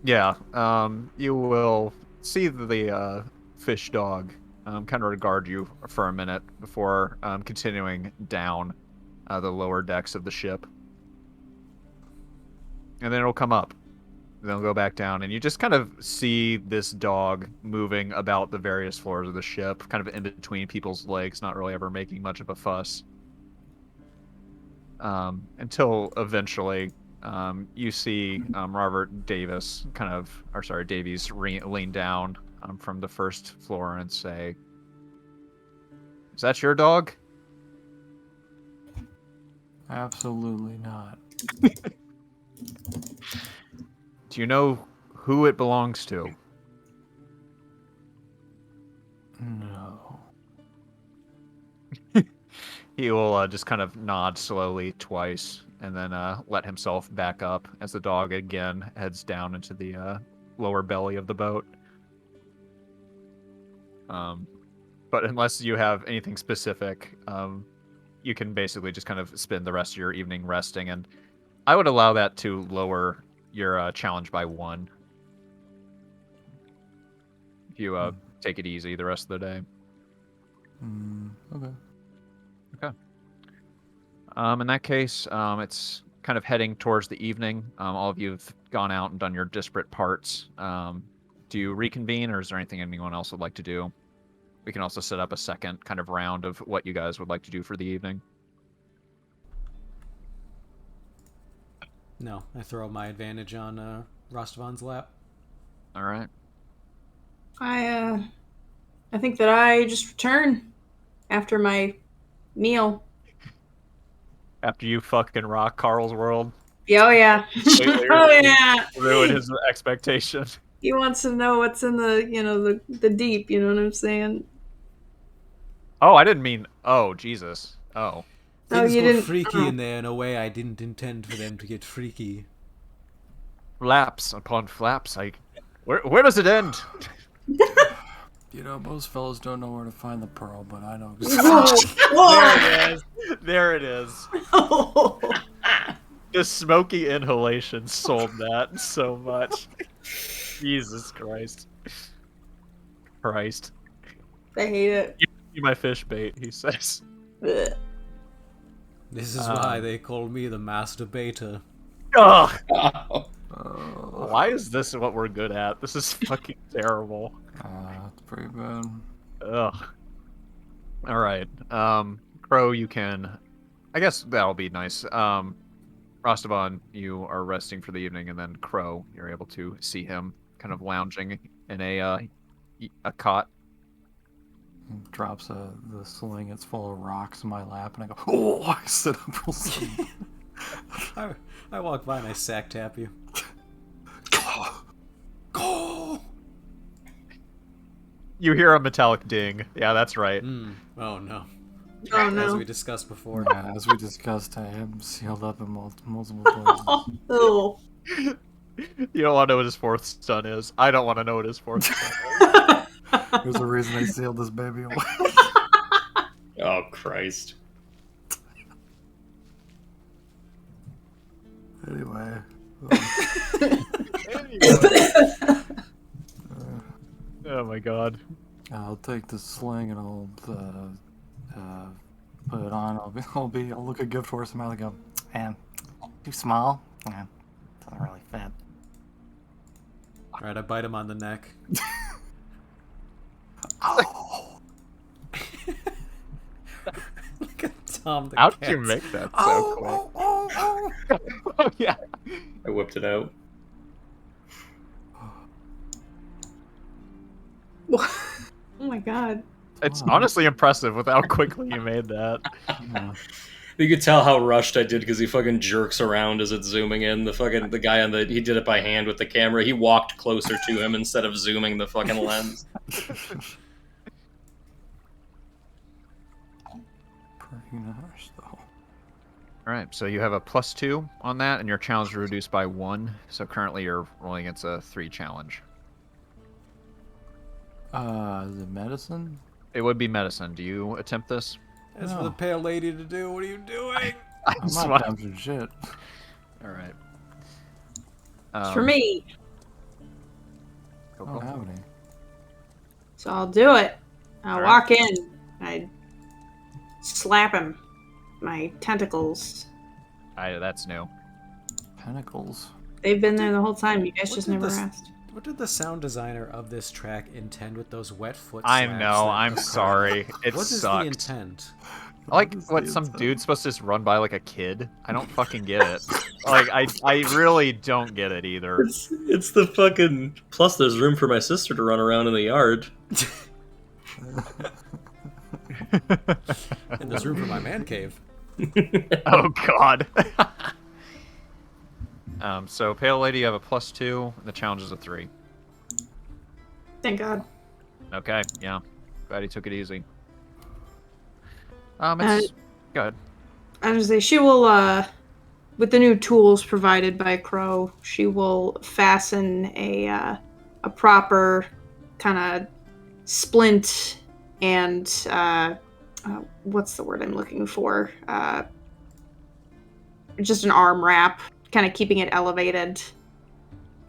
Yeah, you will see the fish dog kind of regard you for a minute before continuing down the lower decks of the ship. And then it'll come up. Then it'll go back down, and you just kind of see this dog moving about the various floors of the ship, kind of in between people's legs, not really ever making much of a fuss. Until eventually you see Robert Davis Davies lean down from the first floor and say, "Is that your dog?" Absolutely not. Do you know who it belongs to? No. He will just kind of nod slowly twice and then let himself back up as the dog again heads down into the lower belly of the boat. But unless you have anything specific, you can basically just kind of spend the rest of your evening resting, and I would allow that to lower your challenge by 1 if you take it easy the rest of the day. Okay. Okay. In that case, it's kind of heading towards the evening. All of you have gone out and done your disparate parts. Do you reconvene, or is there anything anyone else would like to do? We can also set up a second kind of round of what you guys would like to do for the evening. No, I throw my advantage on Rostovan's lap. All right. I think that I just return after my meal. After you fucking rock Carl's world, Yeah, oh yeah. completely Oh yeah. ruin his expectation. He wants to know what's in the deep, you know what I'm saying? Oh, I didn't mean. Oh, Jesus. Oh. Things you got didn't. freaky in there in a way I didn't intend for them to get freaky. Flaps upon flaps. Where does it end? You know, most fellows don't know where to find the pearl, but I know. There it is. There it is. The smoky inhalation sold that so much. Jesus Christ. Christ. I hate it. Give me my fish bait, he says. Blech. This is why they call me the master baiter. Ugh. Oh. Why is this what we're good at? This is fucking terrible. It's pretty bad. Ugh. All right. Crow, you can. I guess that'll be nice. Rostavan, you are resting for the evening, and then Crow, you're able to see him kind of lounging in a cot. Drops the sling. It's full of rocks in my lap, and I go, "Oh!" I sit up real slow. I walk by and I sack tap you. Go! You hear a metallic ding. Yeah, that's right. Oh no. Oh no. As we discussed before. Yeah, as we discussed, I am sealed up in multiple places. Oh. You don't want to know what his fourth stun is. I don't want to know what his fourth stun is. There's a reason I sealed this baby away. Oh, Christ. Anyway. Oh my god. I'll take the sling and I'll put it on. I'll look a gift horse and I'll go, man, too small. Yeah, doesn't really fit. Alright, I bite him on the neck. Oh. Look at Tom the How cat. did you make that so quick? Oh yeah. I whipped it out. Oh my god. It's honestly impressive with how quickly you made that. Yeah. You could tell how rushed I did because he fucking jerks around as it's zooming in. The guy he did it by hand with the camera. He walked closer to him instead of zooming the fucking lens. Pretty nice, though. Alright, so you have a +2 on that, and your challenge is reduced by 1. So currently you're rolling against a 3 challenge. Is it medicine? It would be medicine. Do you attempt this? That's for the pale lady to do. What are you doing? I'm not tempted shit. Alright. It's for me. I don't have any. So I'll do it. I'll All right. walk in. I slap him. My tentacles. That's new. Pentacles. They've been there the whole time. You guys What just did never this- asked. What did the sound designer of this track intend with those wet foot I slaps know. that I'm occur? sorry. It What is sucked. the intent? I like is what the some intent? dude's supposed to just run by like a kid. I don't fucking get it. Like I really don't get it either. It's the fucking. Plus, there's room for my sister to run around in the yard. And there's room for my man cave. Oh God. So Pale Lady, you have a +2. And the challenge is a 3. Thank God. Okay, yeah. Glad he took it easy. It's good. I was gonna say she will, with the new tools provided by Crow, she will fasten a proper kind of splint and what's the word I'm looking for? Just an arm wrap, kind of keeping it elevated.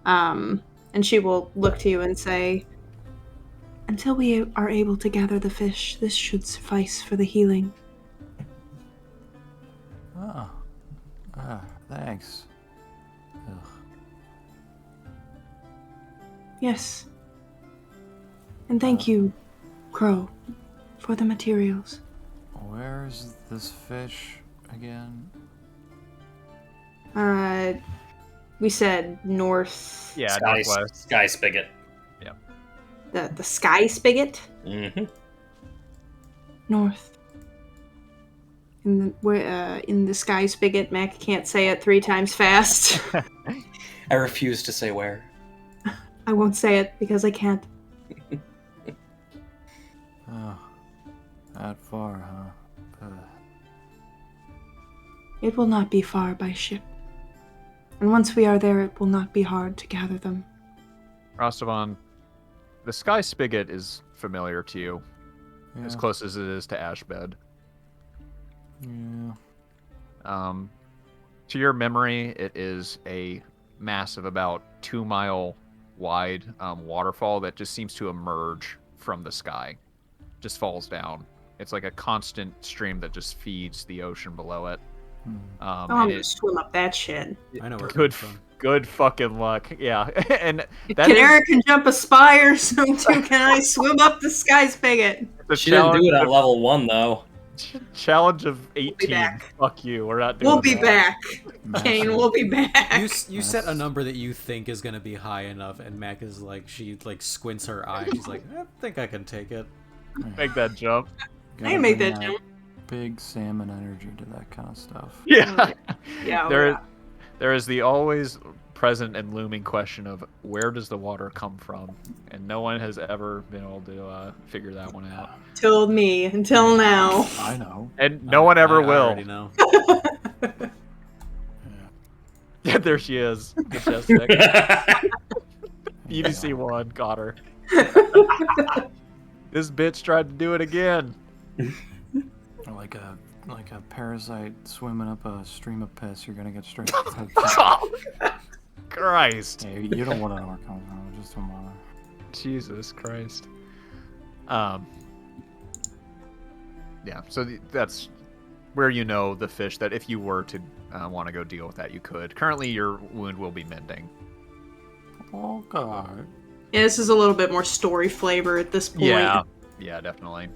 And she will look to you and say, "Until we are able to gather the fish, this should suffice for the healing." Oh. Thanks. Ugh. Yes. And thank you, Crow, for the materials. Where's this fish again? We said north. Yeah, Sky, northwest. Sky Spigot. The sky spigot? Mm-hmm. North. In the sky spigot, Mac can't say it 3 times fast. I refuse to say where. I won't say it because I can't. Oh. That far, huh? Ugh. It will not be far by ship. And once we are there, it will not be hard to gather them. Rastavan, the Sky Spigot is familiar to you, Yeah. as close as it is to Ashbed. Yeah. To your memory, it is a massive, about 2-mile wide waterfall that just seems to emerge from the sky, just falls down. It's like a constant stream that just feeds the ocean below it. Hmm. I'm And gonna swim up that shit. I know where it good, comes from. good fucking luck. Yeah, and If that is Canara can jump a spire, so too can I swim up the sky spigot. the She didn't do it at challenge level 1, though. challenge of 18. back. Fuck you. We're not doing We'll be that. back. Massive. Kane, we'll be back. You set a number that you think is gonna be high enough, and Mac is like, she like squints her eye, and she's like, I think I can take it. Make that jump. I can make Gotta that bring jump. Big salmon energy to that kind of stuff. Yeah. Yeah, There is the always present and looming question of where does the water come from, and no one has ever been able to figure that one out, Told me until now. I know. and no one ever I will. already know. Yeah, there she is, majestic. BBC One got her. This bitch tried to do it again. Like a parasite swimming up a stream of piss, you're gonna get straight to the head. Christ. Hey, you don't want to know where it comes from. Just don't bother. Jesus Christ. Yeah, so that's where you know the fish that if you were to want to go deal with that, you could. Currently, your wound will be mending. Oh God. Yeah, this is a little bit more story flavor at this point. Yeah, definitely.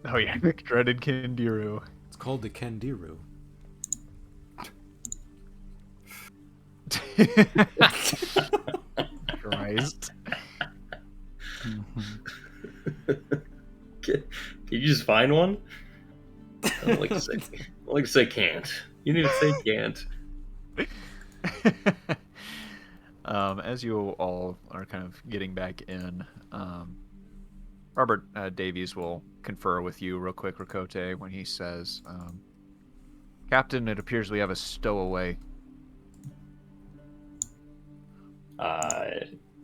Oh yeah, the dreaded Kindiru. It's called the Kendiru. Christ. Can you just find one? I don't like to say. I like to say can't. You need to say can't. As you all are kind of getting back in, Robert Davies will confer with you real quick, Rakote, when he says, Captain, it appears we have a stowaway.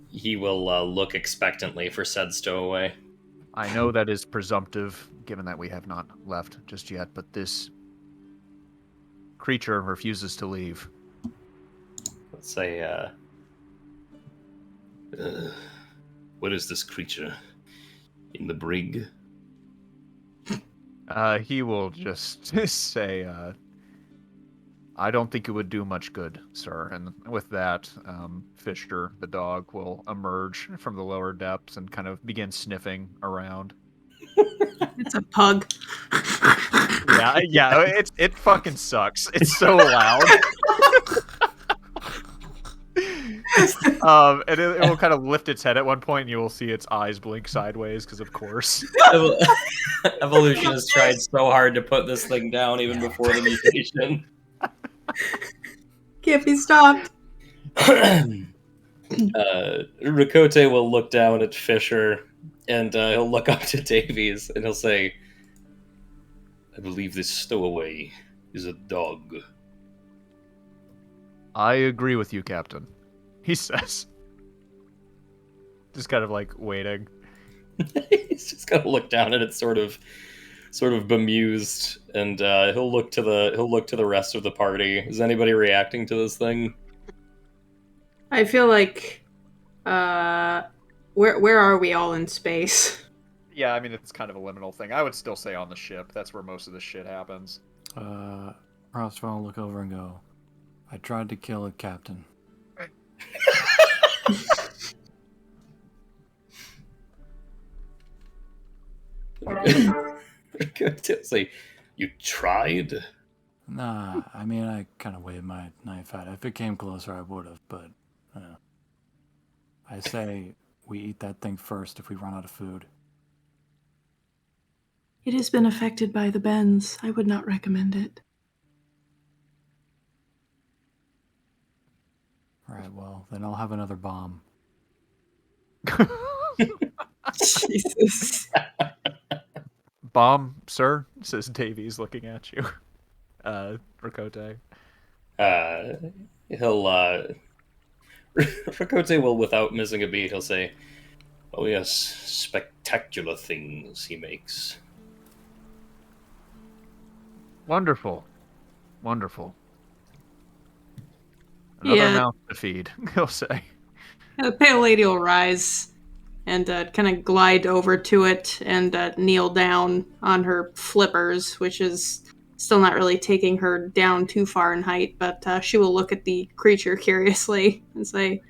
He will look expectantly for said stowaway. I know that is presumptive, given that we have not left just yet, but this creature refuses to leave. say, what is this creature in the brig? He will just say, I don't think it would do much good, sir. And with that, Fisher, the dog, will emerge from the lower depths and kind of begin sniffing around. It's a pug. Yeah, it fucking sucks. It's so loud. And it will kind of lift its head at one point, and you will see its eyes blink sideways, because of course. Evolution has tried so hard to put this thing down even before the mutation. Can't be stopped. Rakote will look down at Fisher, and he'll look up to Davies, and he'll say, I believe this stowaway is a dog. I agree with you, Captain, he says. Just kind of like waiting. He's just gonna look down at it, sort of bemused, and he'll look to the rest of the party. Is anybody reacting to this thing? I feel like, where are we all in space? Yeah, I mean, it's kind of a liminal thing. I would still say on the ship. That's where most of the shit happens. Roswell will look over and go, I tried to kill a captain. Say, you tried? Nah, I mean, I kind of waved my knife at it. If it came closer, I would have, but I say we eat that thing first if we run out of food. It has been affected by the bends. I would not recommend it. Alright, well, then I'll have another bomb. Jesus. Bomb, sir, says Davies, looking at you. Rakote. Rakote will, without missing a beat, he'll say, oh yes, spectacular things he makes. Wonderful. Wonderful. Another Yeah. mouth to feed, he'll say. The pale lady will rise and kind of glide over to it and kneel down on her flippers, which is still not really taking her down too far in height, but she will look at the creature curiously and say,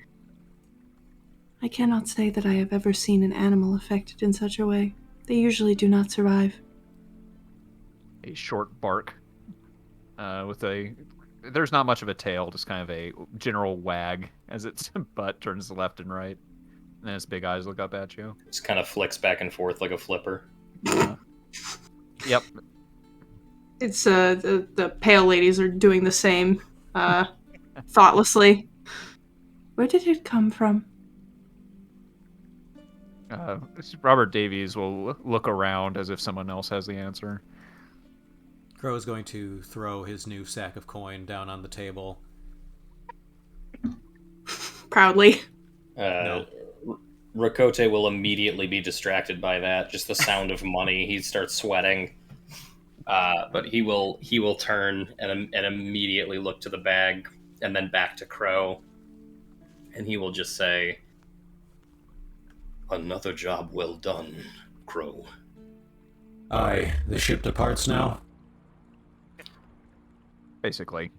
I cannot say that I have ever seen an animal affected in such a way. They usually do not survive. A short bark with a... There's not much of a tail, just kind of a general wag as its butt turns left and right. And then its big eyes look up at you. Just kind of flicks back and forth like a flipper. Yep. It's the pale ladies are doing the same thoughtlessly. Where did it come from? Robert Davies will look around as if someone else has the answer. Crow is going to throw his new sack of coin down on the table. Proudly. No. Rakote will immediately be distracted by that. Just the sound of money. He starts sweating. But he will turn and immediately look to the bag and then back to Crow. And he will just say, another job well done, Crow. Aye, the ship departs now. Basically.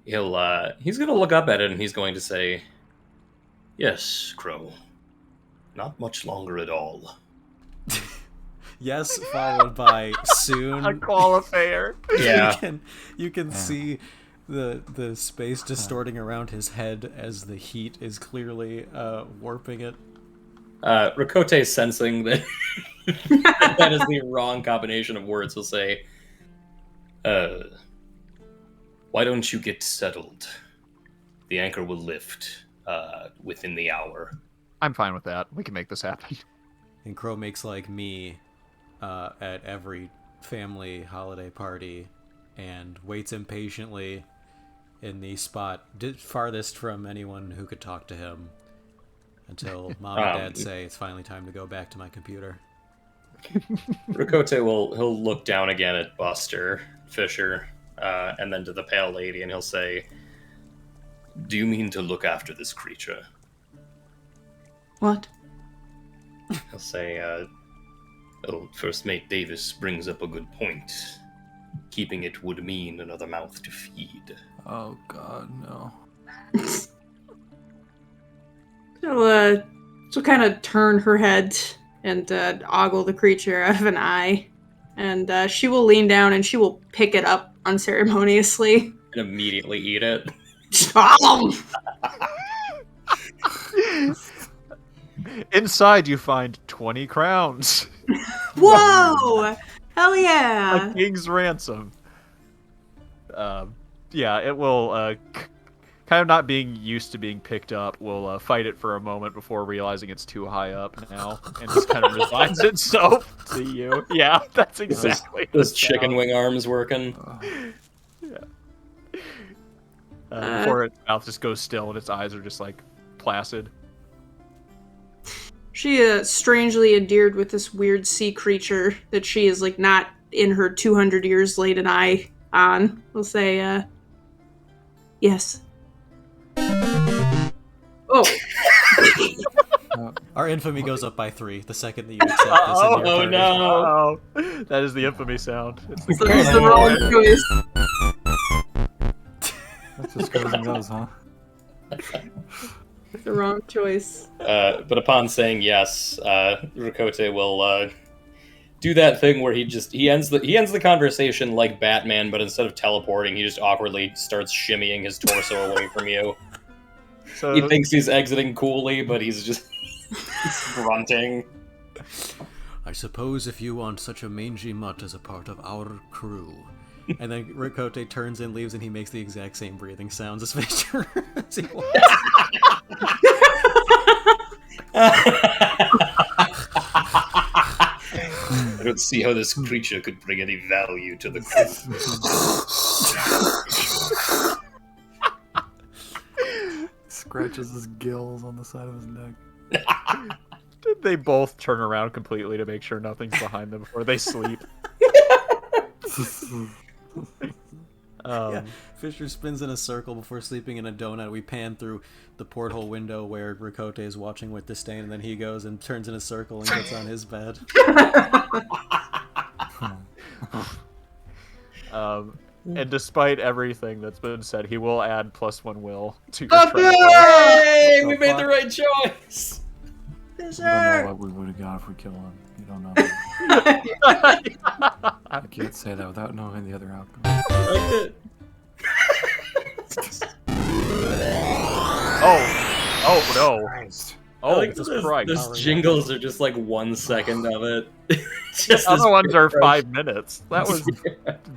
He's going to look up at it and he's going to say, yes, Crow. Not much longer at all. Yes, followed by soon. A qualifier. Yeah. You can see the space distorting around his head as the heat is clearly warping it. Rakote, sensing that that is the wrong combination of words, will say, why don't you get settled? The anchor will lift within the hour. I'm fine with that. We can make this happen. And Crow makes like me at every family holiday party and waits impatiently in the spot farthest from anyone who could talk to him until Mom and Dad say it's finally time to go back to my computer. Rakote he'll look down again at Buster, Fisher, and then to the pale lady, and he'll say, Do you mean to look after this creature? What? He'll say, First Mate Davis brings up a good point. Keeping it would mean another mouth to feed. Oh God, no. She'll kind of turn her head and ogle the creature out of an eye. And she will lean down and she will pick it up unceremoniously. And immediately eat it. Inside, you find 20 crowns. Whoa! Hell yeah! A king's ransom. Yeah, it will, kind of not being used to being picked up, will fight it for a moment before realizing it's too high up now, and just kind of resigns itself to you. Yeah, that's exactly Those chicken wing arms working. Before its mouth just goes still and its eyes are just, like, placid. She is strangely endeared with this weird sea creature that she is, like, not in her 200 years laid an eye on. We'll say, yes. Oh. Our infamy goes up by 3 the second that you accept this. Oh, in your party. no. Oh, that is the infamy sound. It's So it's the wrong choice. That's just goes and goes, huh? The wrong choice. But upon saying yes, Rakote will do that thing where he ends the conversation like Batman, but instead of teleporting, he just awkwardly starts shimmying his torso away from you. So, He thinks he's exiting coolly, but he's just grunting. I suppose if you want such a mangy mutt as a part of our crew. And then Rakote turns and leaves, and he makes the exact same breathing sounds as Fisher. As he walks. I don't see how this creature could bring any value to the crew. Scratches his gills on the side of his neck. they both turn around completely to make sure nothing's behind them before they sleep. Yeah, Fisher spins in a circle before sleeping in a donut. We pan through the porthole window where Rakote is watching with disdain, and then he goes and turns in a circle and gets on his bed. And despite everything that's been said, he will add +1 will to your training. Hey, we made the right choice. We don't know what we would have got if we killed him. You don't know. I can't say that without knowing the other outcome. Oh no! Christ. Oh, like Jesus those Christ! jingles are just like 1 second of it. Just Other this ones are approach. 5 minutes. That was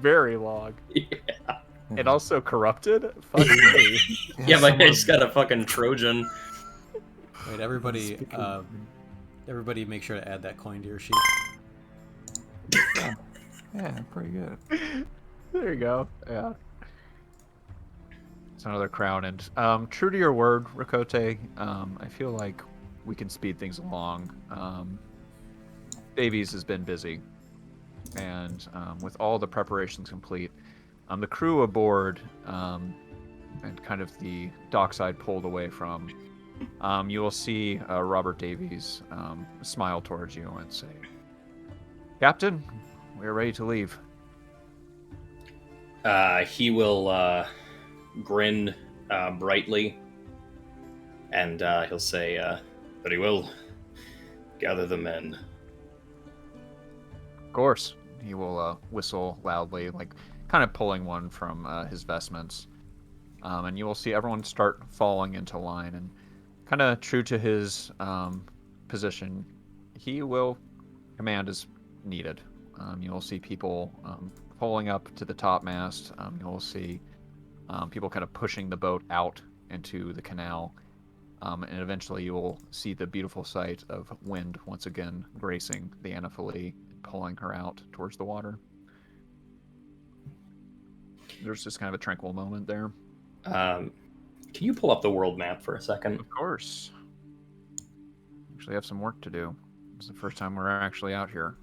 very long. Yeah. And also corrupted? Fuck me. Yeah, but I just got a fucking Trojan. Wait, everybody make sure to add that coin to your sheet. Yeah, pretty good. There you go. Yeah. It's another crown. And true to your word, Rakote, I feel like we can speed things along. Davies has been busy. And with all the preparations complete, the crew aboard and kind of the dockside pulled away from, you will see Robert Davies smile towards you and say, "Captain, we are ready to leave." He will grin brightly, and he'll say, "Very well. Gather the men." Of course. He will whistle loudly, like kind of pulling one from his vestments. And you will see everyone start falling into line. And kind of true to his position, he will command as needed. You will see people pulling up to the topmast. You will see people kind of pushing the boat out into the canal. And eventually you will see the beautiful sight of wind once again gracing the Anaphilie, pulling her out towards the water. There's just kind of a tranquil moment there. Can you pull up the world map for a second? Of course. Actually have some work to do. It's the first time we're actually out here.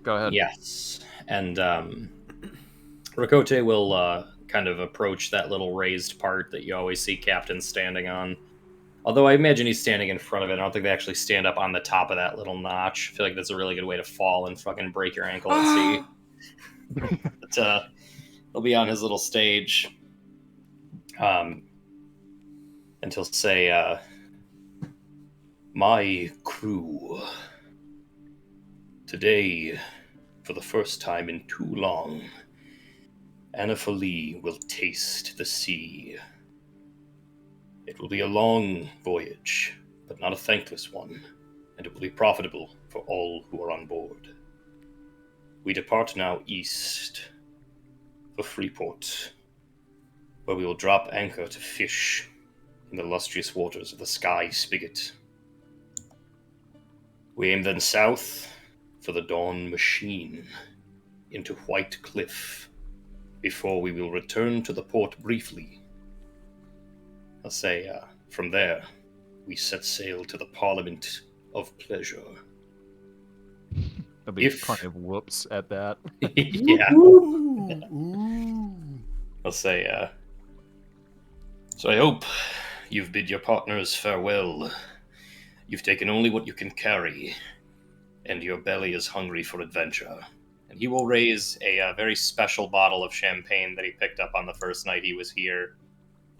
Go ahead. Yes. And Rakote will kind of approach that little raised part that you always see captains standing on. Although I imagine he's standing in front of it. I don't think they actually stand up on the top of that little notch. I feel like that's a really good way to fall and fucking break your ankle at sea. But he'll be on his little stage. And he'll say, my crew, today, for the first time in too long, Anaphalie will taste the sea. It will be a long voyage, but not a thankless one, and it will be profitable for all who are on board. We depart now east for Freeport, where we will drop anchor to fish in the lustrous waters of the Sky Spigot. We aim then south for the Dawn Machine into White Cliff, before we will return to the port briefly. I'll say, from there, we set sail to the Parliament of Pleasure. There'll be plenty of whoops at that. Yeah. I'll say, so I hope you've bid your partners farewell. You've taken only what you can carry, and your belly is hungry for adventure. And he will raise a very special bottle of champagne that he picked up on the first night he was here,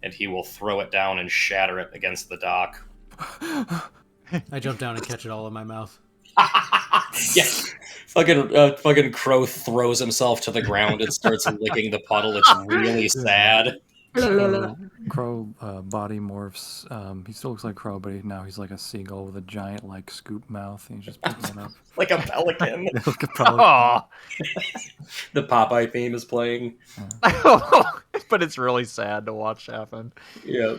and he will throw it down and shatter it against the dock. I jump down and catch it all in my mouth. Yeah, fucking Crow throws himself to the ground and starts licking the puddle. It's really sad. Crow body morphs. He still looks like Crow, but now he's like a seagull with a giant like scoop mouth, and he's just picking it up. Like a pelican. Like a pelican. Aw. The Popeye theme is playing. But it's really sad to watch happen. Yeah.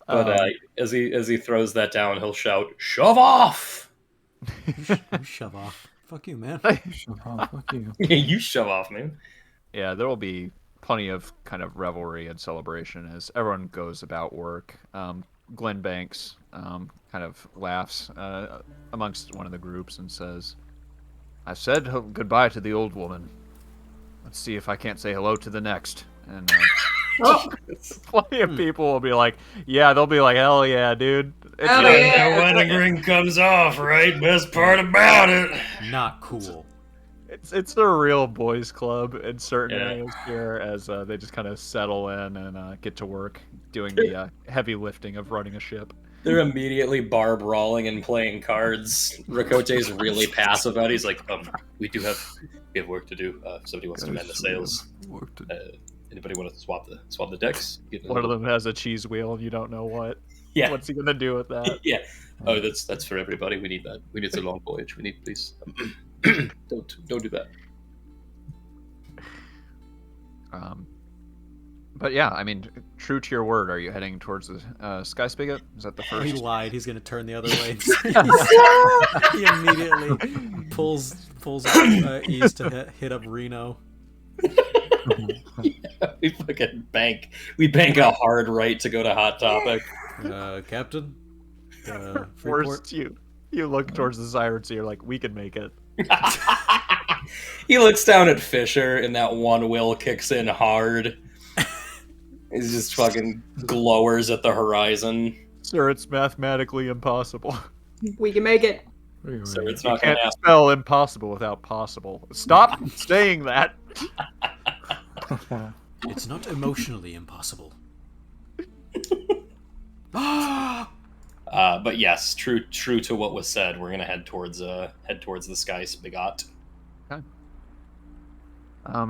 But as he throws that down, he'll shout, "Shove off!" You shove off. Fuck you, man. Shove off, fuck you. You shove off, man. Yeah, there will be plenty of kind of revelry and celebration as everyone goes about work. Glenn Banks kind of laughs amongst one of the groups and says, "I've said goodbye to the old woman. Let's see if I can't say hello to the next." And plenty of people will be like, yeah, they'll be like, hell yeah, dude. It's Hell good." yeah. The wedding ring comes off, right? Best part about it. Not cool. It's the real boys club in certain Yeah. areas here as they just kind of settle in and get to work doing the heavy lifting of running a ship. They're immediately bar brawling and playing cards. Rakote's really passive about it. He's like, we have work to do. Somebody wants to mend the sails. Anybody want to swap the decks? One of them has a cheese wheel and you don't know what. Yeah. What's he gonna do with that? Yeah. Oh, that's for everybody. We need that. We need a long voyage. We need, please. Don't do that. But yeah, I mean, true to your word, are you heading towards the Sky Spigot? Is that the He first? lied. He's gonna turn the other way. He immediately pulls east to hit up Reno. Yeah, we fucking bank. We bank a hard right to go to Hot Topic. Captain. Worst, Freeport. you look towards the sirens, you're like, we can make it. He looks down at Fisher, and that one will kicks in hard. He's just fucking glowers at the horizon. Sir, it's mathematically impossible. We can make it. So it's You not can't gonna happen. spell impossible without possible. Stop saying that. It's not emotionally impossible. But yes, true to what was said. We're gonna head towards the Sky Spigot.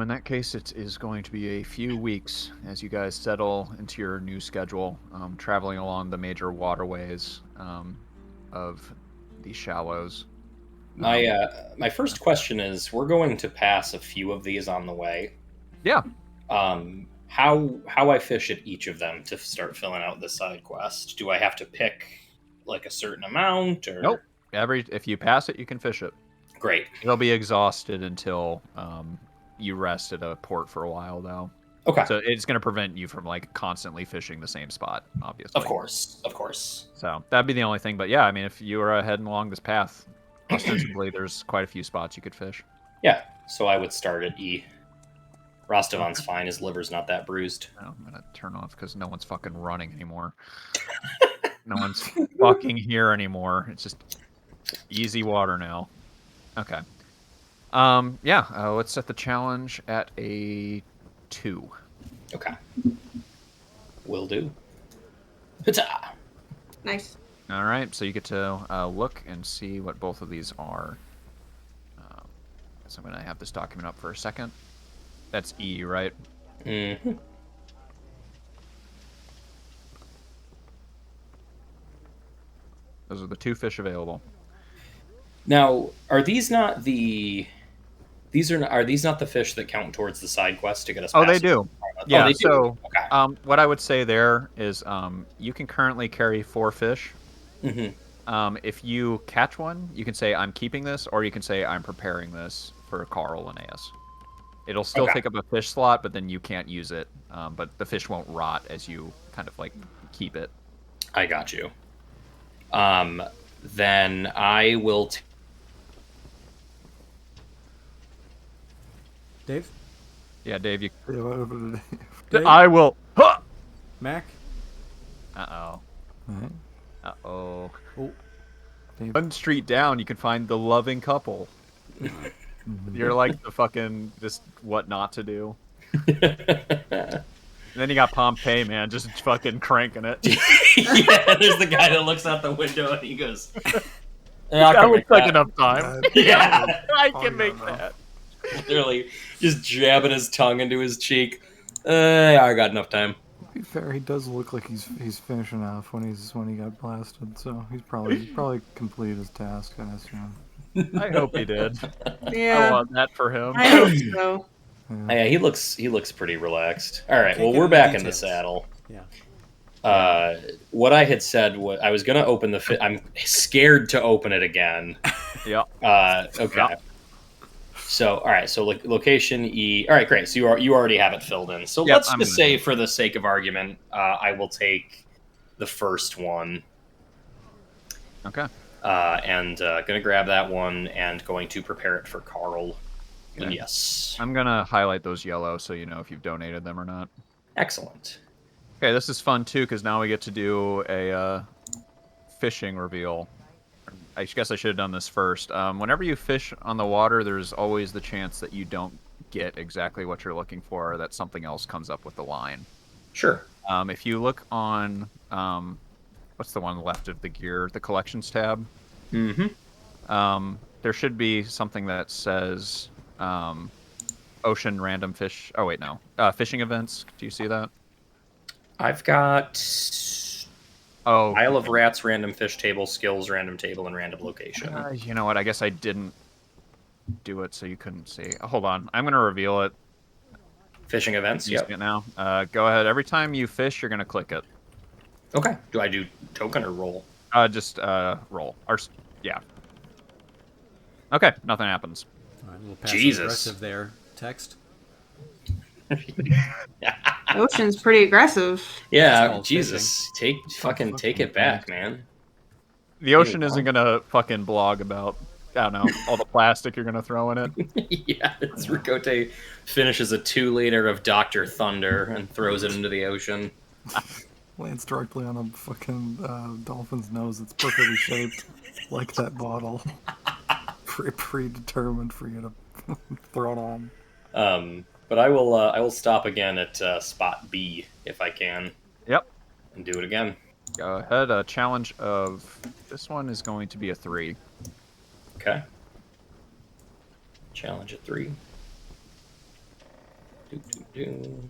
In that case, it is going to be a few weeks as you guys settle into your new schedule, traveling along the major waterways of the shallows. My first question is: we're going to pass a few of these on the way. Yeah. How I fish at each of them to start filling out the side quest? Do I have to pick like a certain amount? Or Nope. If you pass it, you can fish it. Great. It'll be exhausted until you rest at a port for a while, though. Okay. So it's going to prevent you from like constantly fishing the same spot, obviously. Of course. So that'd be the only thing. But yeah, I mean, if you were heading along this path, ostensibly there's quite a few spots you could fish. Yeah. So I would start at E. Rostovan's fine. His liver's not that bruised. Oh, I'm gonna turn off because no one's fucking running anymore. No one's fucking here anymore. It's just easy water now. Okay. Yeah. Let's set the challenge at a 2. Okay. Will do. Hita! Nice. All right. So you get to look and see what both of these are. So I'm gonna have this document up for a second. That's E, right? Mm-hmm. Those are the 2 fish available. Now, are these not the? Are these not the fish that count towards the side quest to get us? Oh, past they do. Oh, Yeah. they do. So, Okay. what I would say there is, you can currently carry 4 fish. Mm-hmm. If you catch one, you can say I'm keeping this, or you can say I'm preparing this for Carl and Aeus. It'll still Okay. take up a fish slot, but then you can't use it. But the fish won't rot as you kind of like keep it. I got you. Then I will. Dave? Yeah, Dave, you. Yeah, whatever. Dave? I will. Huh! Mac? Uh-oh. Alright. Uh-oh. Oh, Dave. One street down, you can find the loving couple. You're like the fucking just what not to do. And then you got Pompeii, man, just fucking cranking it. Yeah, there's the guy that looks out the window and he goes, That looks like enough time. Yeah. I Oh, can yeah, make no. that. Literally just jabbing his tongue into his cheek. I got enough time. To be fair, he does look like he's finishing off when he got blasted, so he's probably completed his task, I assume. I hope he did. I Yeah, want that for him. I hope so. Yeah. Yeah, he looks pretty relaxed. All right, Can't well get we're into back in the details. saddle. yeah. What I had said was I was gonna open the. I'm scared to open it again. Yeah. Okay. Yeah. So all right, so location E. All right, great. So you already have it filled in. So Yep, let's I'm just gonna say, do for the sake of argument, I will take the first one. Okay. And gonna grab that one and going to prepare it for Carl. And Okay. yes, I'm gonna highlight those yellow so you know if you've donated them or not. excellent. Okay, this is fun too because now we get to do a fishing reveal. I guess I should have done this first. Whenever you fish on the water, there's always the chance that you don't get exactly what you're looking for, or that something else comes up with the line. Sure. If you look on, what's the one left of the gear? The collections tab. Mm-hmm. There should be something that says ocean random fish. Oh, wait, no. Fishing events. Do you see that? I've got Oh, Isle of Rats, random fish table, skills, random table, and random location. you know what? I guess I didn't do it so you couldn't see. Hold on. I'm going to reveal it. Fishing events, Using yep. it now. Go ahead. Every time you fish, you're going to click it. Okay. Do I do token or roll? Just roll. Yeah. Okay, nothing happens. All right, a little passive Jesus. aggressive there. Text. Ocean's pretty aggressive. Yeah, called Jesus. Take it back, man. The ocean isn't going to fucking blog about, I don't know, all the plastic you're going to throw in it. Yeah, it's Ricote finishes a 2-liter of Dr. Thunder and throws it into the ocean. Lands directly on a fucking dolphin's nose. It's perfectly shaped like that bottle. Predetermined for you to throw it on. But I will stop again at spot B if I can. Yep. And do it again. Go ahead. A challenge of this one is going to be a 3. Okay. Challenge at 3. Do.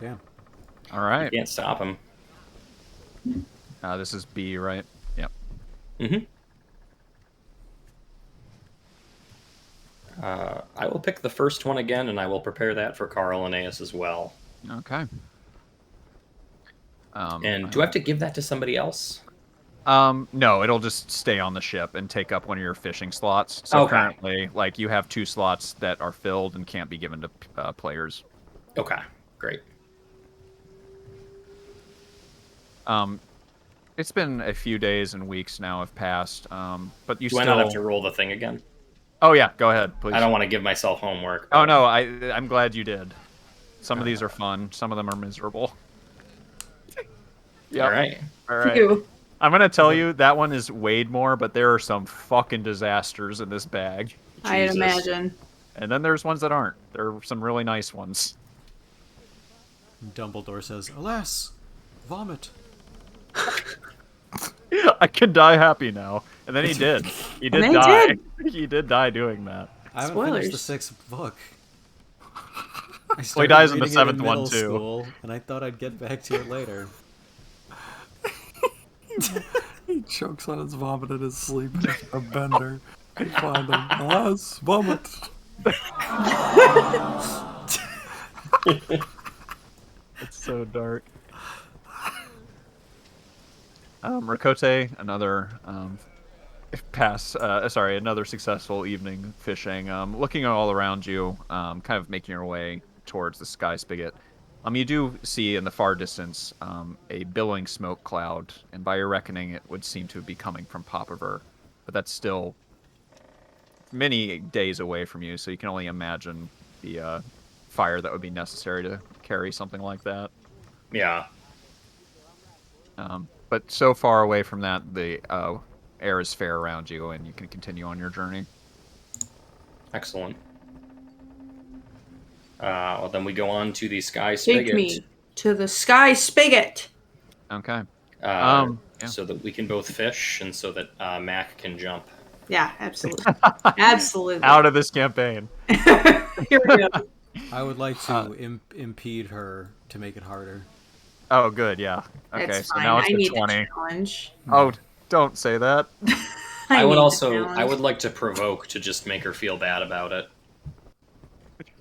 Damn. All right. Can't stop him. This is B, right? Yep. Mm-hmm. I will pick the first one again, and I will prepare that for Carl and Aeus as well. Okay. And do I have to give that to somebody else? No, it'll just stay on the ship and take up one of your fishing slots. So Okay. currently, like, you have 2 slots that are filled and can't be given to players. Okay, great. It's been a few days and weeks now have passed, but you Do still... I not have to roll the thing again? Oh yeah, go ahead, please. I don't want to give myself homework. Oh no, I'm glad you did. Some of these are fun. Some of them are miserable. Yep. All right. All right. Phew. I'm gonna tell you that one is weighed more, but there are some fucking disasters in this bag. I'd Jesus. imagine. And then there's ones that aren't. There are some really nice ones. Dumbledore says, "Alas, vomit." I could die happy now. And then he did. He did And he die. did. He did die doing that. I haven't finished the Spoilers. 6th book. I Well, he dies in the reading it 7th one, middle too. School, and I thought I'd get back to it later. He chokes on his vomit in his sleep. A bender. I find him. Alas, vomit. It's so dark. Rakote, another another successful evening fishing. Looking all around you, kind of making your way towards the sky spigot. You do see in the far distance a billowing smoke cloud, and by your reckoning, it would seem to be coming from Popover, but that's still many days away from you, so you can only imagine the fire that would be necessary to carry something like that. Yeah. But so far away from that, the air is fair around you, and you can continue on your journey. Excellent. Well, then we go on to the Sky Spigot. Take me to the sky spigot. Okay. Yeah. Yeah. So that we can both fish and so that Mac can jump. Yeah, absolutely. Absolutely. Out of this campaign. Here we go. I would like to impede her to make it harder. Oh, good, yeah. Okay, That's so fine. now it's I a need 20. a challenge. Oh, don't say that. I would need a also, challenge. I would like to provoke to just make her feel bad about it.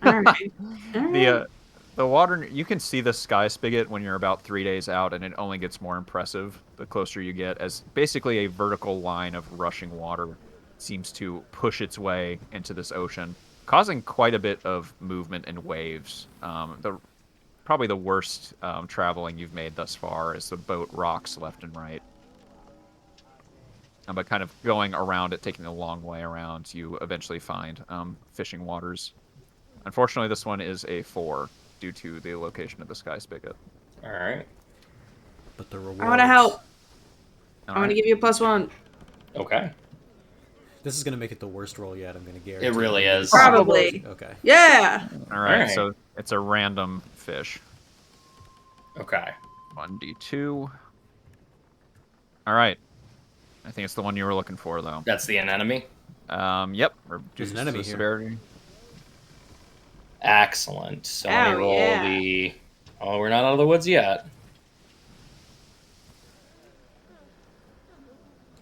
All right. All right. The water, you can see the sky spigot when you're about 3 days out, and it only gets more impressive the closer you get, as basically a vertical line of rushing water seems to push its way into this ocean, causing quite a bit of movement and waves. Probably the worst traveling you've made thus far as the boat rocks left and right. But kind of going around it, taking a long way around, you eventually find fishing waters. Unfortunately, this one is a 4 due to the location of the sky spigot. All right. But the reward. I want to help. All I want to right. give you a +1. Okay. This is gonna make it the worst roll yet. I'm gonna guarantee. It really is. Probably. Okay. Yeah. All right, Alright. so it's a random fish. Okay. 1d2. All right. I think it's the one you were looking for, though. That's the anemone. Yep. There's an Reduces enemy the here. severity. Excellent. So let me Oh, roll yeah. the. Oh, we're not out of the woods yet.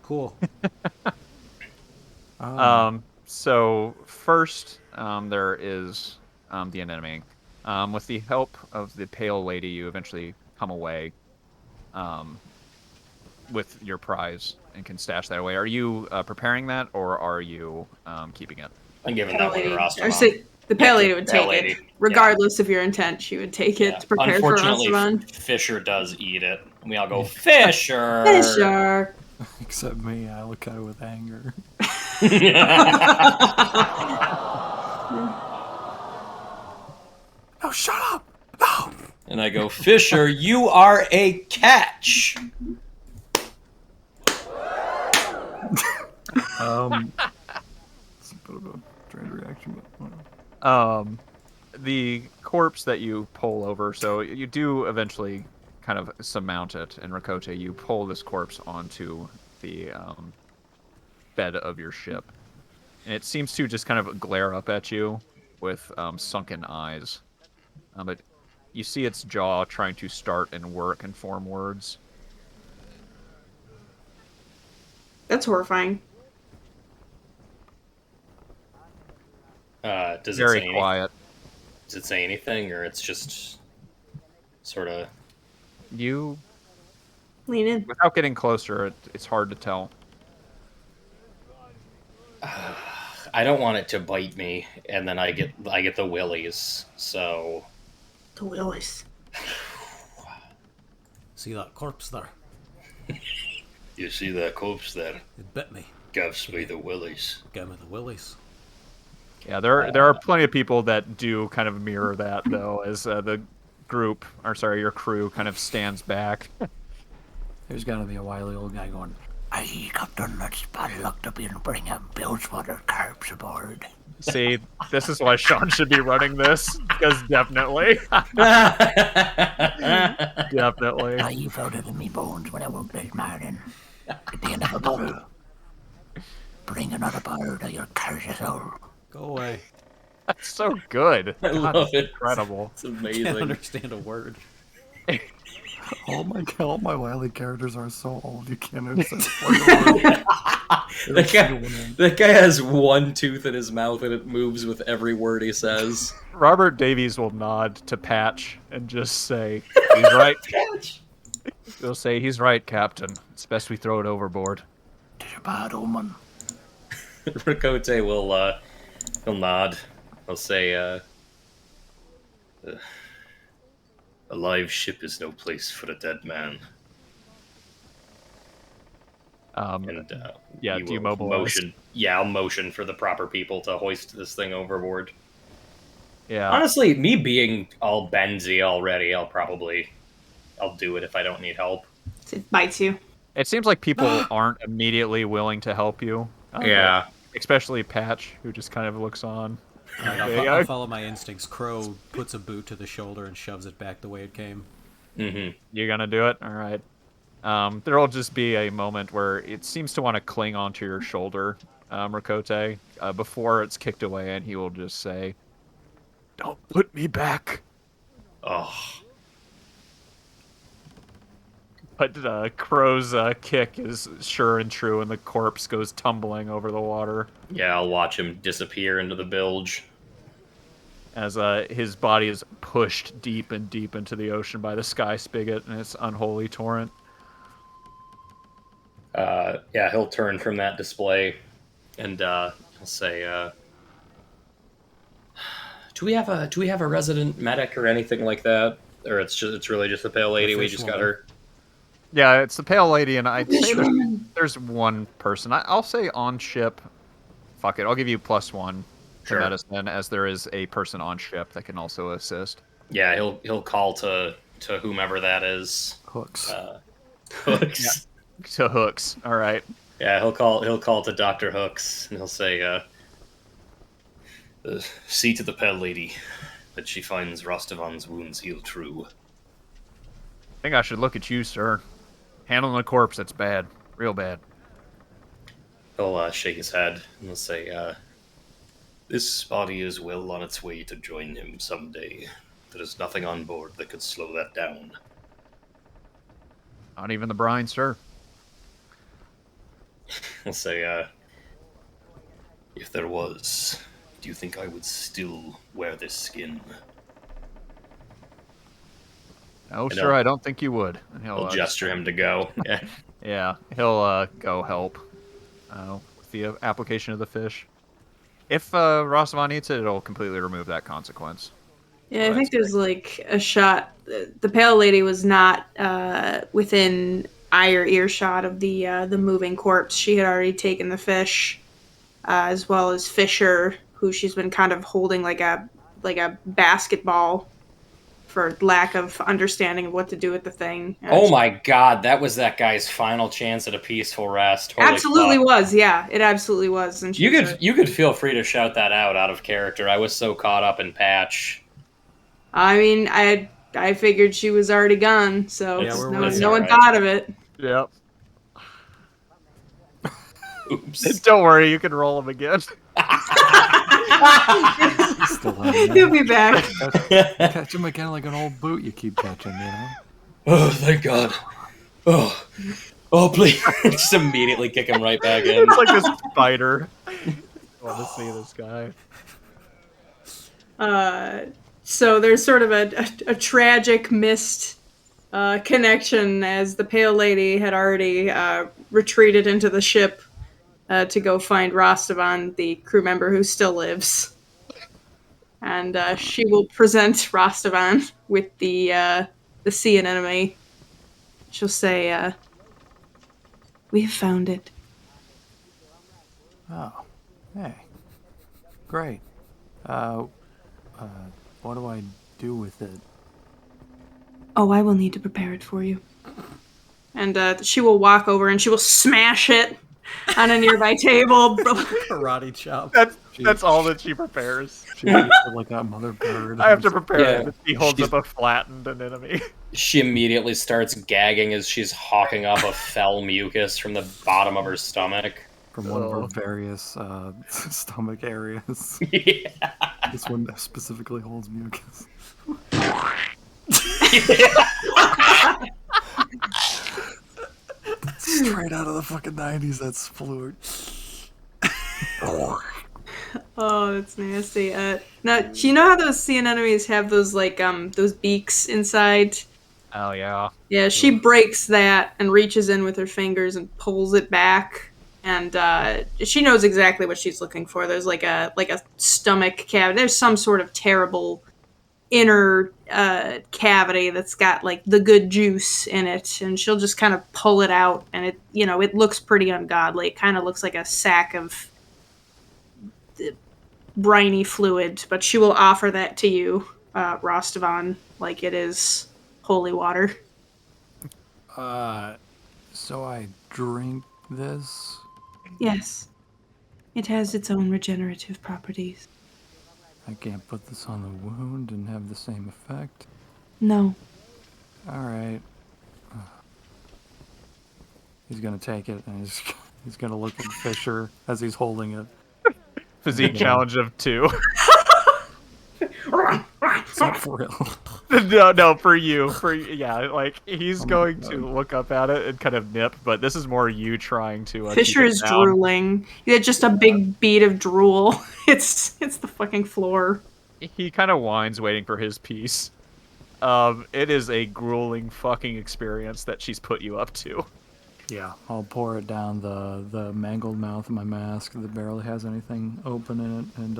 Cool. So first, there is the anemone. With the help of the pale lady, you eventually come away with your prize and can stash that away. Are you preparing that, or are you keeping it? I'm giving Pale that one to lady. Rostamon. Or say, the pale lady would Pale take lady. it. Regardless of your intent, she would take it Yeah. to prepare for Unfortunately, Rostamon. Fisher does eat it. And we all go, Fisher! Fisher. Except me, I look at it with anger. No, shut up! No! And I go, Fisher, you are a catch! It's a bit of a strange reaction, but whatever. The corpse that you pull over, so you do eventually kind of surmount it. And Rakote, you pull this corpse onto the bed of your ship. And it seems to just kind of glare up at you with sunken eyes. But you see its jaw trying to start and work and form words. That's horrifying. Does Very it say quiet. Does it say anything, or it's just sort of... You, Lean in. without getting closer, it's hard to tell. I don't want it to bite me, and then I get the willies, so... The Willis. See that corpse there? You see that corpse there? It bit me. Gives me the willies. Gave me the willies. Yeah, there are plenty of people that do kind of mirror that though, as the group, or sorry, your crew kind of stands back. There's got to be a wily old guy going, Aye, Captain, that's bad luck to be bringing Bilgewater carbs aboard. See, this is why Sean should be running this, because definitely, definitely. I felt it in me bones when I woke this morning. At the end of a bottle. Bring another bottle to your cursed soul. Go away. That's so good. I God, love it's it. incredible. It's Can't amazing. understand a word. all my wily characters are so old you can't understand what That guy has one tooth in his mouth and it moves with every word he says. Robert Davies will nod to Patch and just say, "He's right." He'll say, "He's right, Captain. It's best we throw it overboard." Tis a bad omen. Rakote will he'll nod. He'll say, a live ship is no place for a dead man. And yeah, he will demobilize. motion. Yeah, I'll motion for the proper people to hoist this thing overboard. Yeah. Honestly, me being all benzy already, I'll do it if I don't need help. It bites you. It seems like people aren't immediately willing to help you. Yeah. Especially Patch, who just kind of looks on. Alright, I'll follow my instincts. Crow puts a boot to the shoulder and shoves it back the way it came. Mm-hmm. You gonna do it? All right. There'll just be a moment where it seems to want to cling onto your shoulder, Rakote, before it's kicked away, and he will just say, "Don't put me back." Oh. But Crow's kick is sure and true, and the corpse goes tumbling over the water Yeah, I'll watch him disappear into the bilge. as his body is pushed deep and deep into the ocean by the sky spigot and its unholy torrent. Yeah, he'll turn from that display, and he'll say, "Do we have a resident medic or anything like that, or it's really just the pale lady? We just got her." Yeah, it's the Pale Lady, and I'd say there's one person. I'll say on ship. Fuck it, I'll give you +1 to Sure. medicine, as there is a person on ship that can also assist. Yeah, he'll call to whomever that is. hooks. Hooks. To Hooks. All right. Yeah, he'll call to Dr. Hooks, and he'll say, "See to the pale lady that she finds Rostovan's wounds heal true." I think I should look at you, sir. Handling a corpse, that's bad. Real bad. He'll shake his head and he'll say, "This body is well on its way to join him someday. There is nothing on board that could slow that down." Not even the brine, sir. He'll say, "If there was, do you think I would still wear this skin?" No, I sir, know. I don't think you would. And I'll gesture him to go. Yeah. Yeah, he'll go help with the application of the fish. If Rosavan eats it, it'll completely remove that consequence. Yeah, I think there's like a shot. The pale lady was not within eye or earshot of the moving corpse. She had already taken the fish, as well as Fisher, who she's been kind of holding like a basketball for lack of understanding of what to do with the thing. Oh my god, that was that guy's final chance at a peaceful rest. Holy absolutely fuck. was, yeah, it absolutely was. And You could feel free to shout that out of character. I was so caught up in Patch. I mean, I figured she was already gone, so Yeah, we're no with you. one thought of it. Yep. Oops. Don't worry, you can roll him again. Still having He'll be back. Catch him again like an old boot you keep catching, you know? Oh, thank God. Oh, please. Just immediately kick him right back in. It's like this spider. I want to see this guy. So there's sort of a tragic missed connection, as the Pale Lady had already retreated into the ship to go find Rostavan, the crew member who still lives. And she will present Rostavan with the sea anemone. She'll say, "We've found it." Oh, hey. Great. What do I do with it? Oh, I will need to prepare it for you. And she will walk over and she will smash it on a nearby table. Karate chop. That's all that she prepares. She eats it like that mother bird. I have to prepare Yeah, it. She holds she's- up a flattened enemy. She immediately starts gagging as she's hawking up a fell mucus from the bottom of her stomach. From one of our various stomach areas. Yeah. This one specifically holds mucus. Straight out of the fucking 90s, that's fluid. Oh, that's nasty. Now, do you know how those sea anemones have those those beaks inside? Oh yeah. Yeah, she breaks that and reaches in with her fingers and pulls it back. And she knows exactly what she's looking for. There's like a stomach cavity. There's some sort of terrible inner cavity that's got like the good juice in it, and she'll just kind of pull it out, and it looks pretty ungodly. It kind of looks like a sack of briny fluid, but she will offer that to you, Rostavan, like it is holy water. So I drink this? Yes, it has its own regenerative properties. I can't put this on the wound and have the same effect? No. Alright. He's gonna take it and he's gonna look at Fisher as he's holding it. Physique Yeah. challenge of 2. It's not for real. No, for you. Like he's going to look up at it and kind of nip, but this is more you trying to. Fisher keep it is down. drooling. It's just a big bead of drool. It's the fucking floor. He kind of whines, waiting for his piece. It is a grueling fucking experience that she's put you up to. Yeah, I'll pour it down the mangled mouth of my mask that barely has anything open in it, and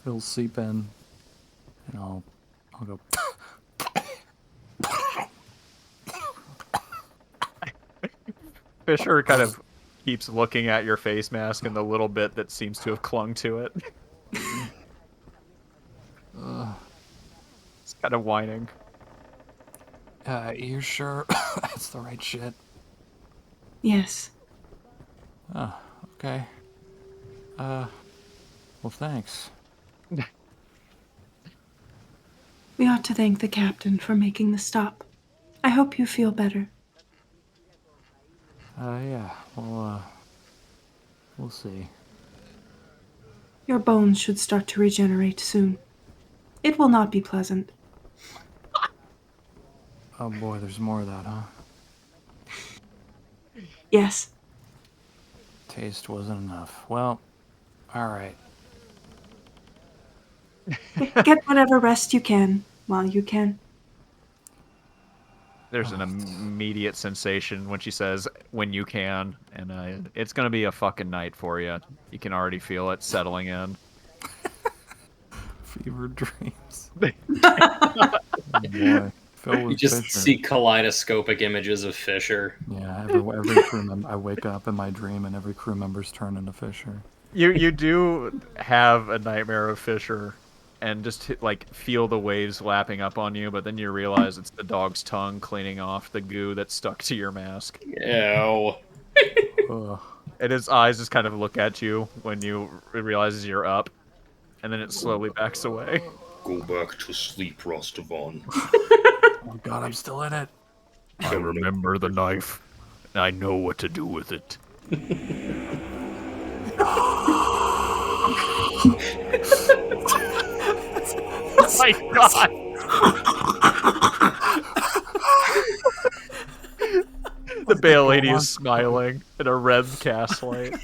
it'll seep in, and I'll go. Fisher kind of keeps looking at your face mask and the little bit that seems to have clung to it. It's kind of whining. You sure that's the right shit? Yes. Oh, okay. Well, thanks. We ought to thank the captain for making the stop. I hope you feel better. Yeah, well, we'll see. Your bones should start to regenerate soon. It will not be pleasant. Oh boy, there's more of that, huh? Yes. Taste wasn't enough. Well, alright. Get whatever rest you can while you can. There's an immediate sensation when she says, when you can, and it's going to be a fucking night for you. You can already feel it settling in. Fever dreams. Oh boy. Phil You was just Fisher. see kaleidoscopic images of Fisher. Yeah, every crew member. I wake up in my dream and every crew member's turned into Fisher. You do have a nightmare of Fisher, and just feel the waves lapping up on you, but then you realize it's the dog's tongue cleaning off the goo that's stuck to your mask. Ew. Ugh. And his eyes just kind of look at you when you realizes you're up, and then it slowly backs away. Go back to sleep, Rostavon. Oh god, I'm still in it. I remember the knife, and I know what to do with it. Oh my god! The Bale Lady is smiling in a red gaslight.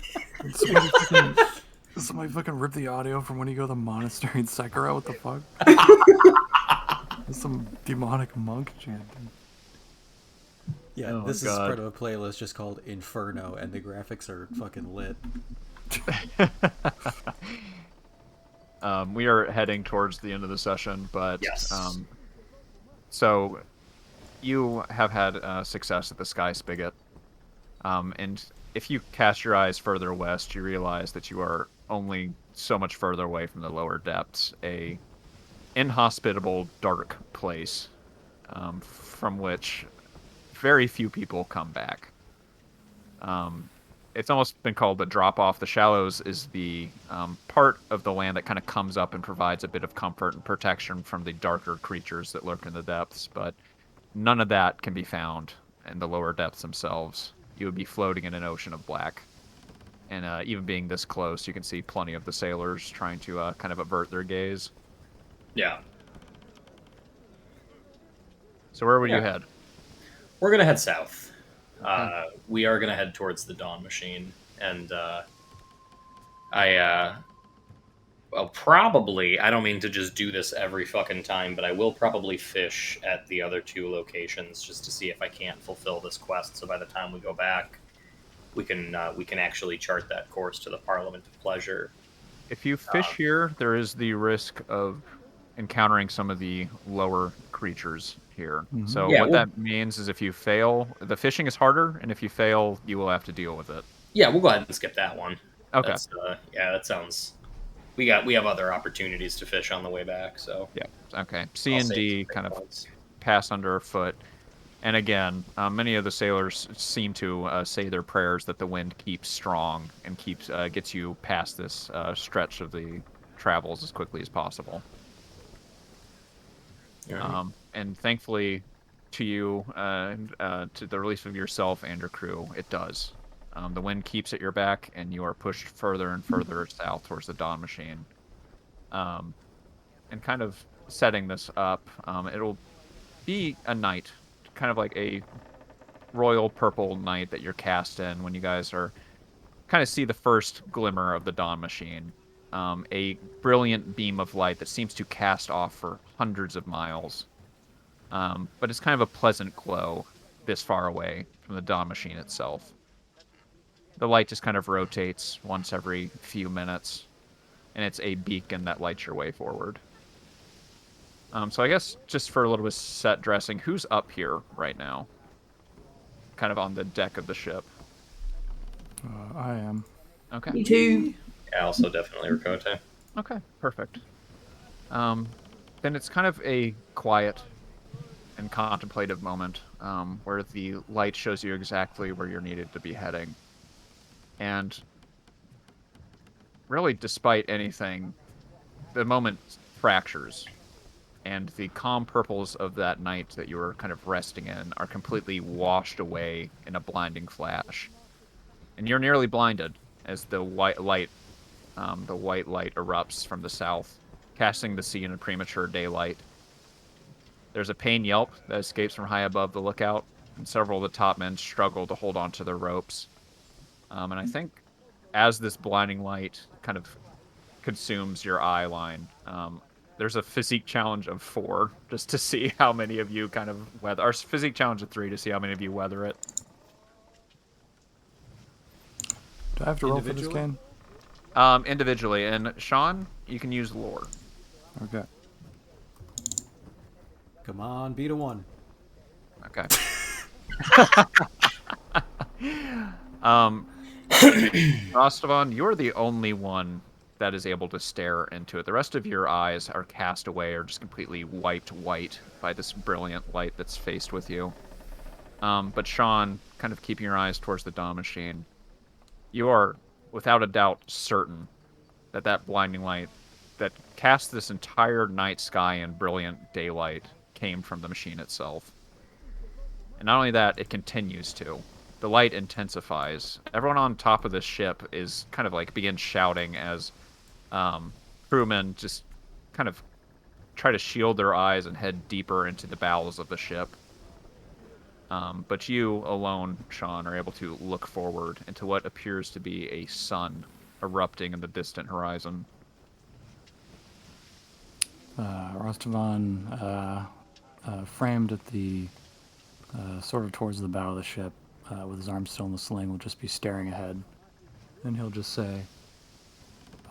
Somebody fucking ripped the audio from when you go to the monastery in Sekiro. What the fuck? That's some demonic monk chanting. Yeah, Oh, this is God. part of a playlist just called Inferno, and the graphics are fucking lit. We are heading towards the end of the session, but Yes. so you have had success at the Sky Spigot, and if you cast your eyes further west, you realize that you are only so much further away from the lower depths, a inhospitable, dark place from which very few people come back. It's almost been called the drop-off. The shallows is the part of the land that kind of comes up and provides a bit of comfort and protection from the darker creatures that lurk in the depths, but none of that can be found in the lower depths themselves. You would be floating in an ocean of black. And even being this close, you can see plenty of the sailors trying to kind of avert their gaze. Yeah. So where would Yeah. you head? We're gonna head south. Okay. We are gonna head towards the Dawn Machine, and well, probably. I don't mean to just do this every fucking time, but I will probably fish at the other 2 locations just to see if I can't fulfill this quest. So by the time we go back, we can actually chart that course to the Parliament of Pleasure. If you fish here, there is the risk of encountering some of the lower creatures here. So Yeah, what we'll- that means is if you fail, the fishing is harder, and if you fail, you will have to deal with it. Yeah, we'll go ahead and skip that one. Okay. That's, that sounds. We have other opportunities to fish on the way back, so Yeah. Okay. C I'll and save D some kind of points. pass underfoot. And again, many of the sailors seem to say their prayers that the wind keeps strong and keeps gets you past this stretch of the travels as quickly as possible. Alright. And thankfully, to you, to the relief of yourself and your crew, it does. The wind keeps at your back, and you are pushed further and further south towards the Dawn Machine. And kind of setting this up, it'll be a night, kind of like a royal purple night that you're cast in when you guys are kind of see the first glimmer of the Dawn Machine. A brilliant beam of light that seems to cast off for hundreds of miles. But it's kind of a pleasant glow this far away from the Dawn Machine itself. The light just kind of rotates once every few minutes, and it's a beacon that lights your way forward. So I guess just for a little bit of set dressing, who's up here right now? Kind of on the deck of the ship. I am. Okay. Me too. Yeah, also definitely Rakote. Okay, perfect. Then it's kind of a quiet and contemplative moment where the light shows you exactly where you're needed to be heading. And really, despite anything, the moment fractures. And the calm purples of that night that you were kind of resting in are completely washed away in a blinding flash. And you're nearly blinded as the white light erupts from the south, casting the sea into premature daylight. There's a pained yelp that escapes from high above the lookout, and several of the top men struggle to hold onto their ropes. And I think as this blinding light kind of consumes your eye line, there's a physique challenge of 4 just to see how many of you kind of weather. Our physique challenge of 3 to see how many of you weather it. Do I have to roll for this Individually? game? Individually, and Sean, you can use lore. Okay. Come on, beat a 1. Okay. Rostavon, you're the only one that is able to stare into it. The rest of your eyes are cast away or just completely wiped white by this brilliant light that's faced with you. But Sean, kind of keeping your eyes towards the Dawn Machine, you are without a doubt certain that that blinding light that cast this entire night sky in brilliant daylight came from the machine itself. And not only that, it continues to. The light intensifies. Everyone on top of this ship is kind of like begins shouting as crewmen just kind of try to shield their eyes and head deeper into the bowels of the ship. But you alone, Sean, are able to look forward into what appears to be a sun erupting in the distant horizon. Rostavan, framed at the sort of towards the bow of the ship, with his arms still in the sling, will just be staring ahead, and he'll just say,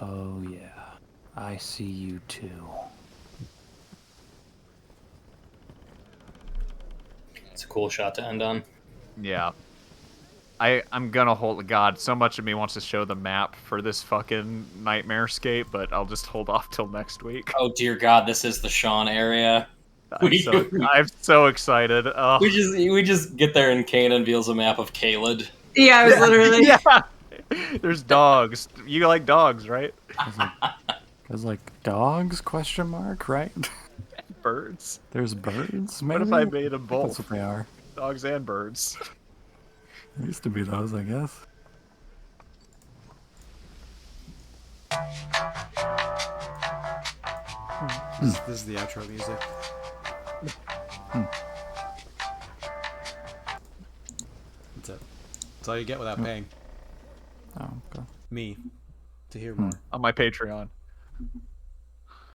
"Oh yeah, I see you too." It's a cool shot to end on. Yeah. I'm gonna hold. God, so much of me wants to show the map for this fucking nightmarescape, but I'll just hold off till next week. Oh dear God, this is the Sean area. I'm so excited. Oh. We just get there and Kane unveils a map of Kaled. Yeah, I was literally. Yeah. There's dogs. You like dogs, right? There's like dogs? Question mark? Right? Birds. There's birds. Maybe? What if I made them I think both? that's what they are. Dogs and birds. There used to be those, I guess. This is the outro music. That's it. That's all you get without paying Oh, okay. me to hear more. On my Patreon.